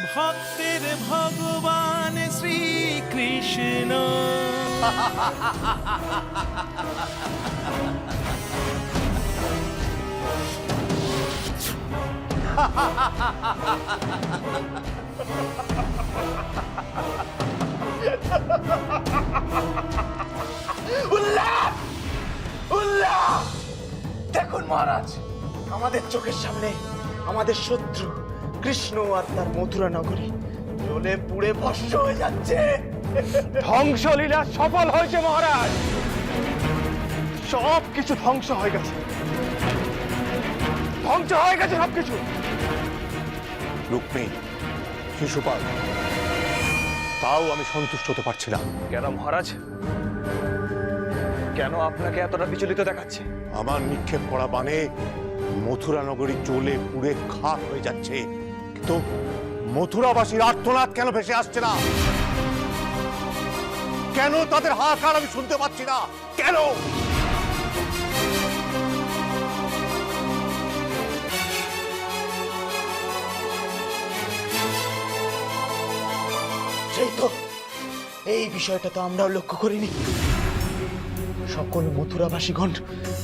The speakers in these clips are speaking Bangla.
ভক্তের ভগবান শ্রীকৃষ্ণ। উল্লাস উল্লাস! দেখুন মহারাজ, আমাদের চোখের সামনে আমাদের শত্রু কৃষ্ণ আর তার মথুরা নগরী জ্বলে পুড়ে ভস্ম হয়ে যাচ্ছে। ধ্বংসলীলা সফল হয়েছে মহারাজ, সব কিছু ধ্বংস হয়ে গেছে, ধ্বংস হয়ে গেছে সবকিছু। রুক্মিণী, শিশুপাল, তাও আমি সন্তুষ্ট হতে পারছি না। কেন মহারাজ, কেন আপনাকে এতটা বিচলিত দেখাচ্ছে? আমার নিক্ষেপ করা বানে মথুরা নগরী জ্বলে পুড়ে খাক হয়ে যাচ্ছে, কিন্তু মথুরাবাসীর আর্তনাদ কেন ভেসে আসছে না? কেন তাদের হাহাকার আমি শুনতে পাচ্ছি না? কেন? সেই তো, এই বিষয়টা তো আমরাও লক্ষ্য করিনি। সকল মথুরাবাসীগণ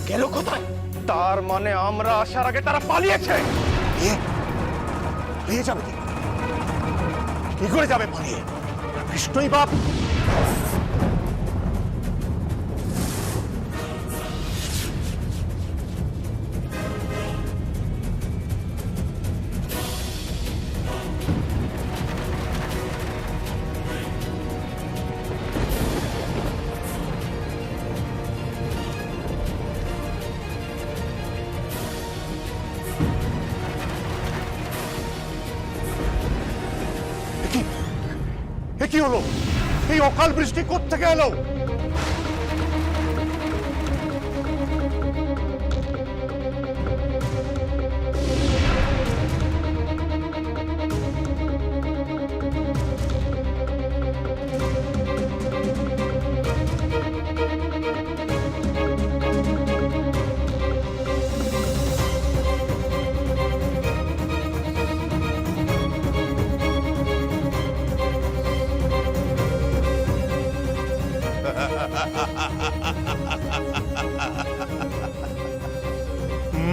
গেল কোথায়? তার মানে আমরা আসার আগে তারা পালিয়েছে। পালিয়ে যাবে কি করে যাবে পালিয়ে? কৃষ্ণই বাপ। কি হলো? এই অকাল বৃষ্টি কোত্থেকে এলো?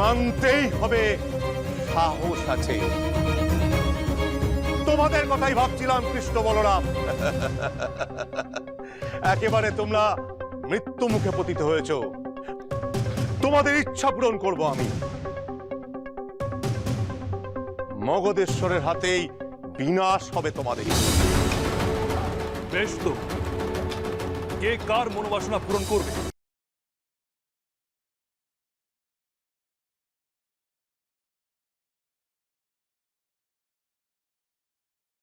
মানতেই হবে, সাহস আছে। তোমাদের কথাই ভাবছিলাম কৃষ্ণ বলরাম। একেবারে তোমরা মৃত্যু মুখে পতিত হয়েছ। তোমাদের ইচ্ছা পূরণ করব আমি। মগধেশ্বরের হাতেই বিনাশ হবে তোমাদের। বেশ তো, কে কার মনোবাসনা পূরণ করবে